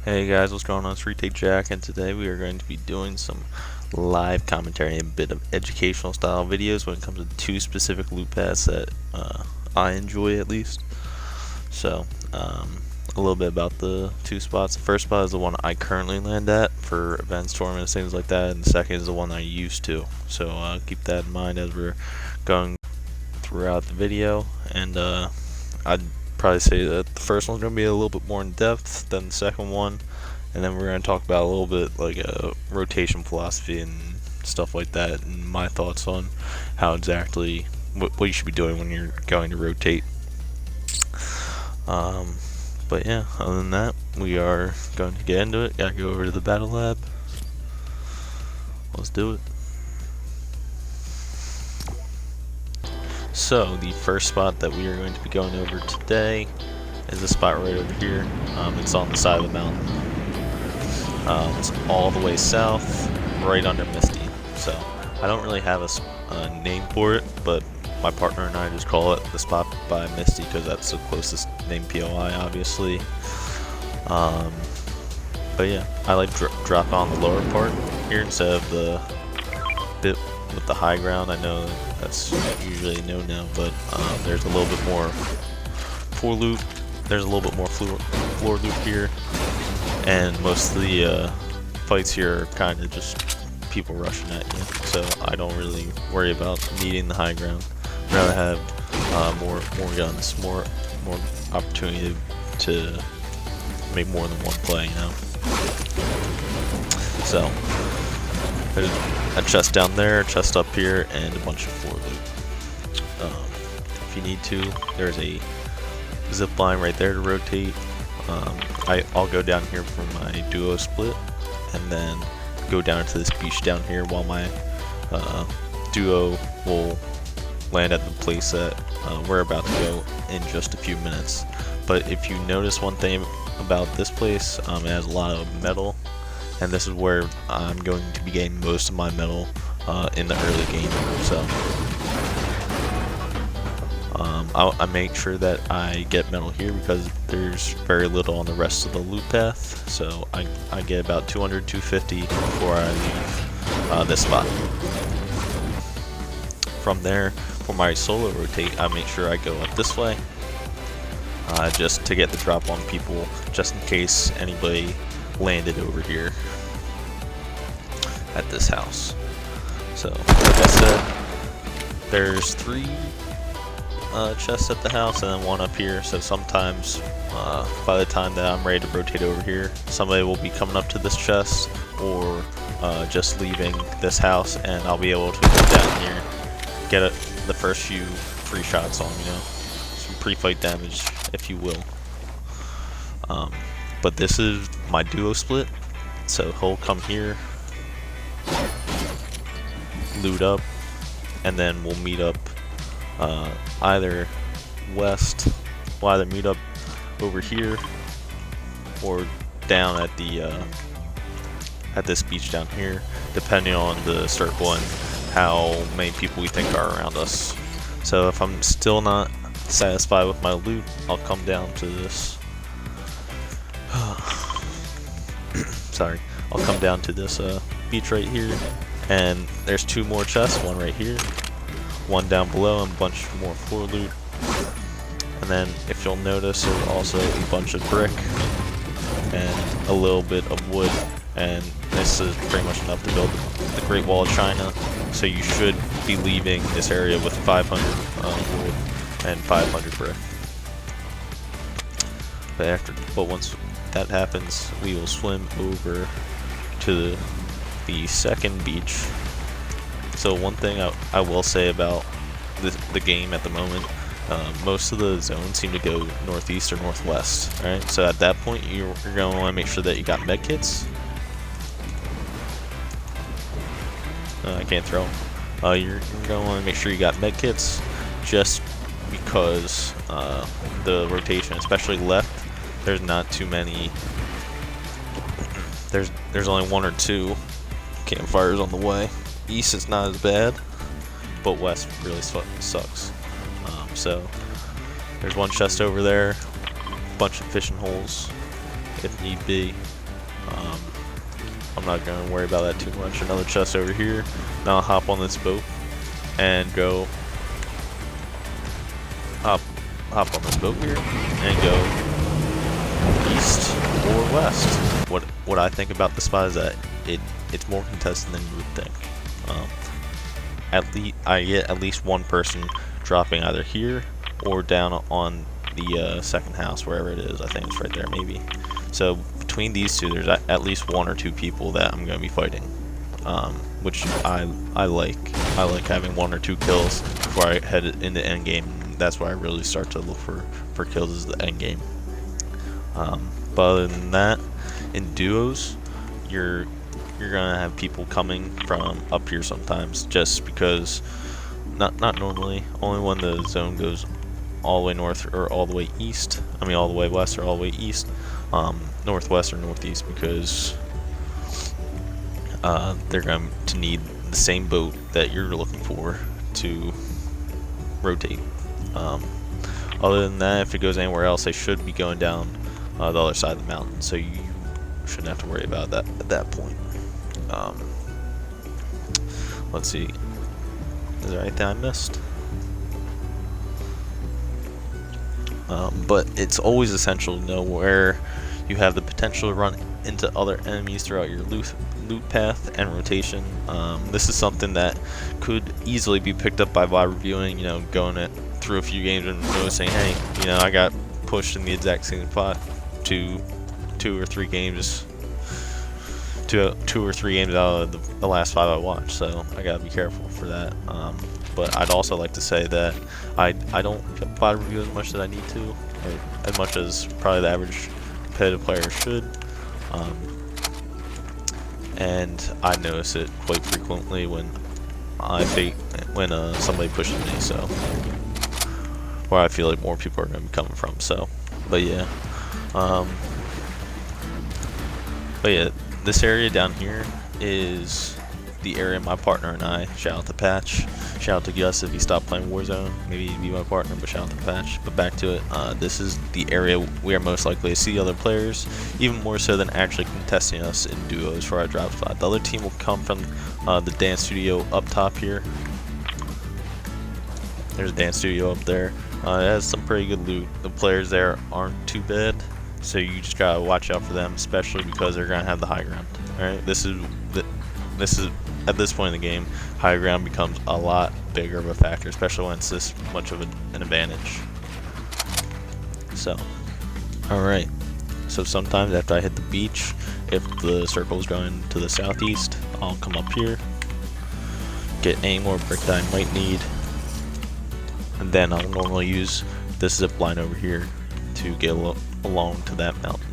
Hey guys, what's going on? It's Retake Jack, and today we are going to be doing some live commentary and a bit of educational style videos when it comes to two specific loot paths that I enjoy at least. So, a little bit about the two spots. The first spot is the one I currently land at for events, tournaments, things like that, and the second is the one I used to. So keep that in mind as we're going throughout the video, and I'd probably say that the first one's going to be a little bit more in depth than the second one, and then we're going to talk about a little bit like a rotation philosophy and stuff like that, and my thoughts on how exactly what you should be doing when you're going to rotate. But yeah, other than that, we are going to get into it. Gotta go over to the battle lab. Let's do it. So the first spot that we are going to be going over today is this spot right over here. It's on the side of the mountain. It's all the way south, right under Misty. So I don't really have a name for it, but my partner and I just call it the spot by Misty because that's the closest name POI, obviously. But yeah, I like drop on the lower part here instead of the bit with the high ground. I know that's usually no-no, but there's a little bit more floor loot. There's a little bit more floor loot here, and most of the fights here are kind of just people rushing at you. So I don't really worry about needing the high ground. I'd rather have more guns, more opportunity to make more than one play, you know. So there's a chest down there, a chest up here, and a bunch of floor loot. If you need to, there's a zip line right there to rotate. I'll go down here for my duo split, and then go down to this beach down here while my duo will land at the place that we're about to go in just a few minutes. But if you notice one thing about this place, it has a lot of metal, and this is where I'm going to be getting most of my metal in the early game. So I make sure that I get metal here because there's very little on the rest of the loot path. So I get about 200, 250 before I leave this spot. From there, for my solo rotate, I make sure I go up this way just to get the drop on people, just in case anybody landed over here at this house. So, like I said, there's 3 chests at the house and then 1 up here. So sometimes, by the time that I'm ready to rotate over here, somebody will be coming up to this chest or just leaving this house, and I'll be able to go down here, get the first few free shots on, you know, some pre-fight damage, if you will. But this is my duo split, so he'll come here, loot up, and then we'll meet up either west. We'll either meet up over here or down at the at this beach down here, depending on the circle and how many people we think are around us. So if I'm still not satisfied with my loot, I'll come down to this sorry, I'll come down to this beach right here, and there's 2 more chests, one right here, one down below, and a bunch more floor loot. And then if you'll notice, there's also a bunch of brick and a little bit of wood, and this is pretty much enough to build the Great Wall of China. So you should be leaving this area with 500 wood and 500 brick. But once that happens, we will swim over to the second beach. So one thing I will say about the game at the moment, most of the zones seem to go northeast or northwest. Alright, so at that point you're going to want to make sure that you got med kits. I can't throw them. You're going to want to make sure you got med kits, just because the rotation, especially left, there's not too many. There's only 1 or 2 campfires on the way. East is not as bad, but west really sucks. So there's 1 chest over there, bunch of fishing holes, if need be. Um, I'm not going to worry about that too much. Another chest over here. Now I'll hop on this boat and go hop on this boat here and go east or west. What I think about the spot is that it's more contested than you would think. At least I get at least one person dropping either here or down on the second house, wherever it is. I think it's right there, maybe. So between these two, there's at least one or two people that I'm going to be fighting, which I like. I like having one or two kills before I head into endgame. That's where I really start to look for kills, is the endgame. But other than that, in duos, you're gonna have people coming from up here sometimes, just because not normally, only when the zone goes all the way north or all the way east. I mean all the way west or all the way east, northwest or northeast, because they're going to need the same boat that you're looking for to rotate. Other than that, if it goes anywhere else, they should be going down the other side of the mountain, so you shouldn't have to worry about that at that point. Let's see. Is there anything I missed? But it's always essential to know where you have the potential to run into other enemies throughout your loot path and rotation. This is something that could easily be picked up by live reviewing, going through a few games and noticing, hey, I got pushed in the exact same spot two or three games out of the last 5 I watched, so I gotta be careful for that. But I'd also like to say that I don't live review as much as I need to, or as much as probably the average competitive player should. And I notice it quite frequently when somebody pushes me, so where I feel like more people are going to be coming from. So, but yeah, this area down here is the area my partner and I, shout out to Patch, shout out to Gus if he stopped playing Warzone, maybe he'd be my partner, but shout out to Patch. But back to it, this is the area we are most likely to see other players, even more so than actually contesting us in duos for our drop spot. The other team will come from the dance studio up top here. There's a dance studio up there. It has some pretty good loot. The players there aren't too bad, so you just gotta watch out for them, especially because they're gonna have the high ground. Alright, this is at this point in the game, high ground becomes a lot bigger of a factor, especially when it's this much of an advantage. So, alright. So sometimes after I hit the beach, if the circle is going to the southeast, I'll come up here, get any more brick that I might need, and then I'll normally use this zip line over here to get along to that mountain.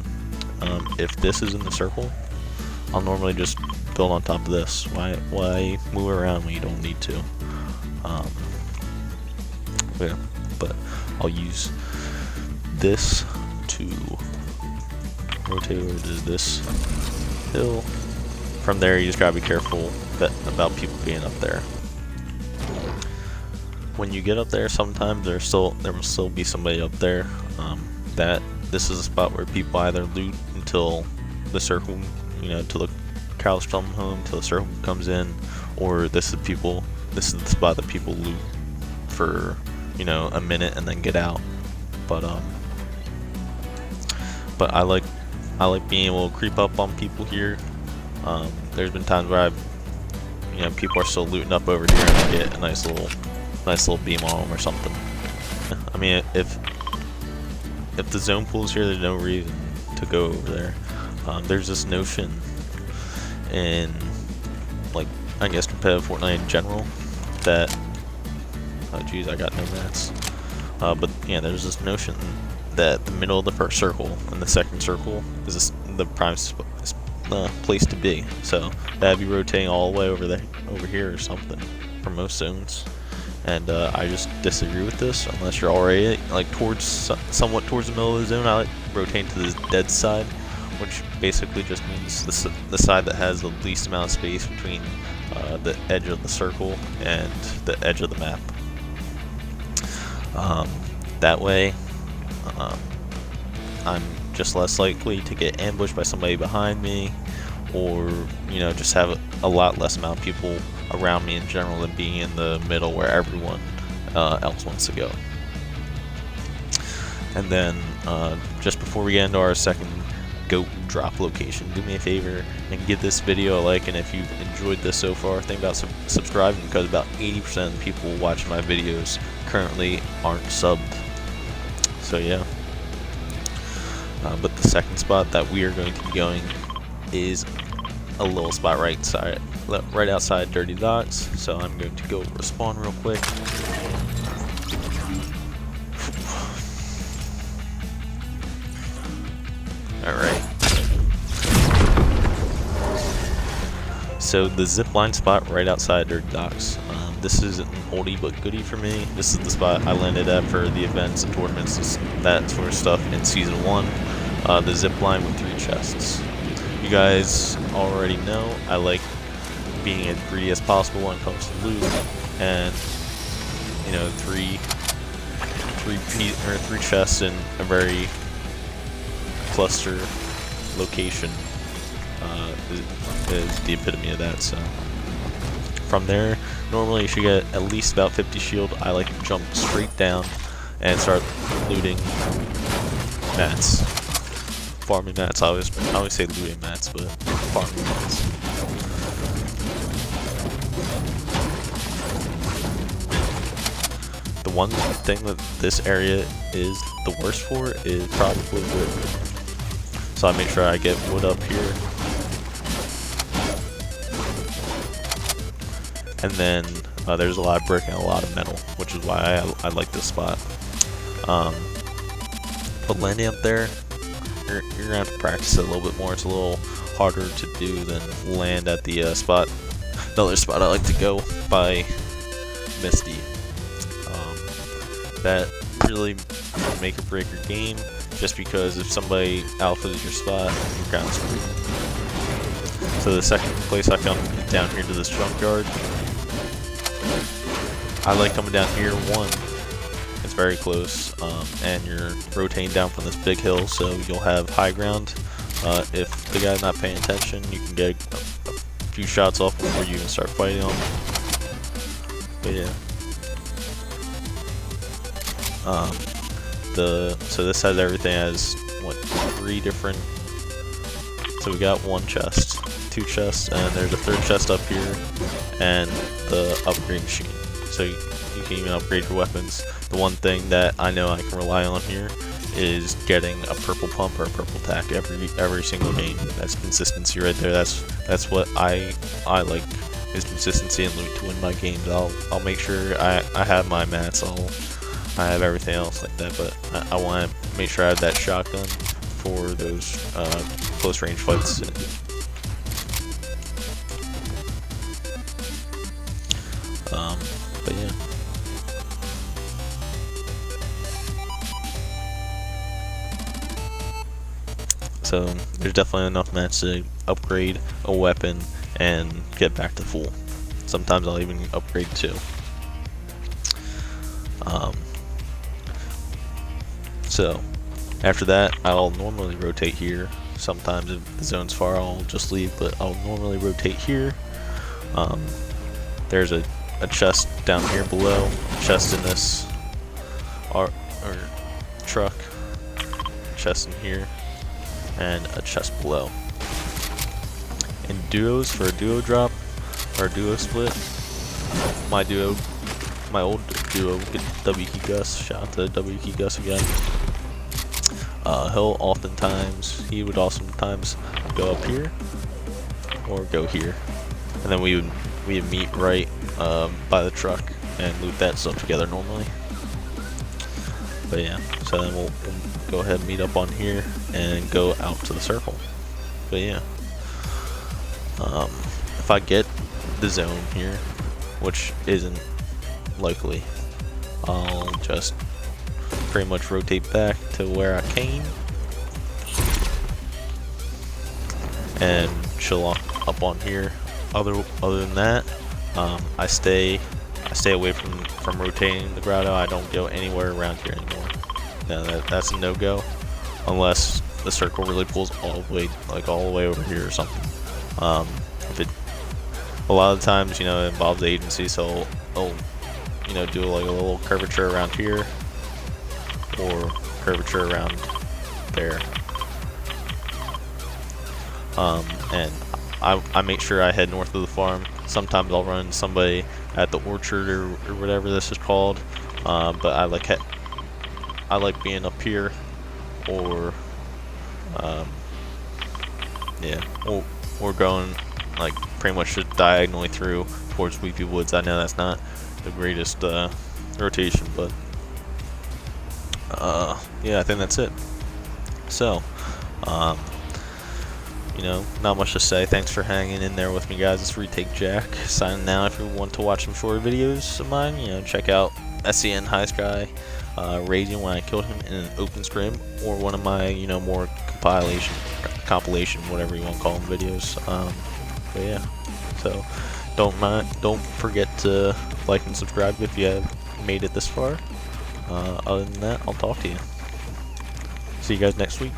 If this is in the circle, I'll normally just build on top of this. Why move around when you don't need to? Yeah, but I'll use this to rotate over to this hill. From there, you just gotta be careful about people being up there. When you get up there, sometimes there will still be somebody up there. This is a spot where people either loot until the circle, till the cows come home, till the circle comes in, or this is the spot that people loot for a minute and then get out. But I like being able to creep up on people here. There's been times where people are still looting up over here and I get a nice little beam on them or something. I mean, if the zone pool's here, there's no reason to go over there. There's this notion in, I guess competitive Fortnite in general, that, oh geez, I got no mats. But yeah, there's this notion that the middle of the first circle and the second circle is the prime place to be. So that'd be rotating all the way over here or something for most zones. And I just disagree with this. Unless you're already somewhat towards the middle of the zone, I like rotating to the dead side, which basically just means the side that has the least amount of space between the edge of the circle and the edge of the map. That way, I'm just less likely to get ambushed by somebody behind me, or just have a lot less amount of people around me in general than being in the middle where everyone else wants to go. And then just before we get into our second goat drop location, do me a favor and give this video a like, and if you've enjoyed this so far, think about subscribing, because about 80% of the people watching my videos currently aren't subbed. So yeah. But the second spot that we are going to be going is a little spot right outside Dirty Docks. So I'm going to go respawn real quick. Alright. So the zipline spot right outside Dirty Docks. This is an oldie but goodie for me. This is the spot I landed at for the events and tournaments, that sort of stuff in Season 1. The zipline with 3 chests. You guys already know I like being as greedy as possible when it comes to loot, and three chests in a very cluster location is the epitome of that. So from there, normally you should get at least about 50 shield. I like to jump straight down and start looting mats, farming mats. I always say looting mats, but farming mats. The one thing that this area is the worst for is probably wood. So I make sure I get wood up here. And then there's a lot of brick and a lot of metal, which is why I like this spot. But landing up there, you're gonna have to practice it a little bit more. It's a little harder to do than land at the spot. Another spot I like to go by Misty. That really make or break your game, just because if somebody alphas your spot, you're kind of screwed. So the second place I come is down here to this junkyard. I like coming down here. One, it's very close, and you're rotating down from this big hill, so you'll have high ground. If the guy's not paying attention, you can get a few shots off before you even start fighting him. But yeah. So this has everything as 3 different. So we got 1 chest, 2 chests, and there's a 3rd chest up here, and the upgrade machine. So you can even upgrade your weapons. The one thing that I know I can rely on here is getting a purple pump or a purple tack every single game. That's consistency right there. That's what I like, is consistency and loot to win my games. I'll make sure I have my mats. I have everything else like that, but I want to make sure I have that shotgun for those close range fights. But yeah. So there's definitely enough mats to upgrade a weapon and get back to full. Sometimes I'll even upgrade 2. So after that, I'll normally rotate here. Sometimes if the zone's far, I'll just leave, but I'll normally rotate here. There's a chest down here below, chest in this or truck, chest in here, and a chest below. In duos, for a duo drop or a duo split, my old duo, W Key Gus, shout out to W Key Gus again. He would oftentimes go up here or go here, and then we would meet right by the truck and loot that stuff together normally. But yeah, so then we'll go ahead and meet up on here and go out to the circle. But yeah, if I get the zone here, which isn't likely, I'll just pretty much rotate back to where I came and chill up on here. Other than that, I stay away from rotating the grotto. I don't go anywhere around here anymore. No, that's a no-go, unless the circle really pulls all the way, like all the way over here or something. If it, a lot of the times, you know, it involves agency, so it'll, you know, do like a little curvature around here, or curvature around there. And I make sure I head north of the farm. Sometimes I'll run somebody at the orchard or whatever this is called, but I like being up here, or yeah, or going like pretty much just diagonally through towards Weepy Woods. I know that's not the greatest rotation, but yeah, I think that's it. So, you know, not much to say. Thanks for hanging in there with me, guys. It's Retake Jack signing out. If you want to watch some shorter videos of mine, you know, check out SEN High Sky raging when I killed him in an open scrim, or one of my, you know, more compilation, whatever you want to call them, videos. But yeah, so don't forget to like and subscribe if you have made it this far. Other than that, I'll talk to you. See you guys next week.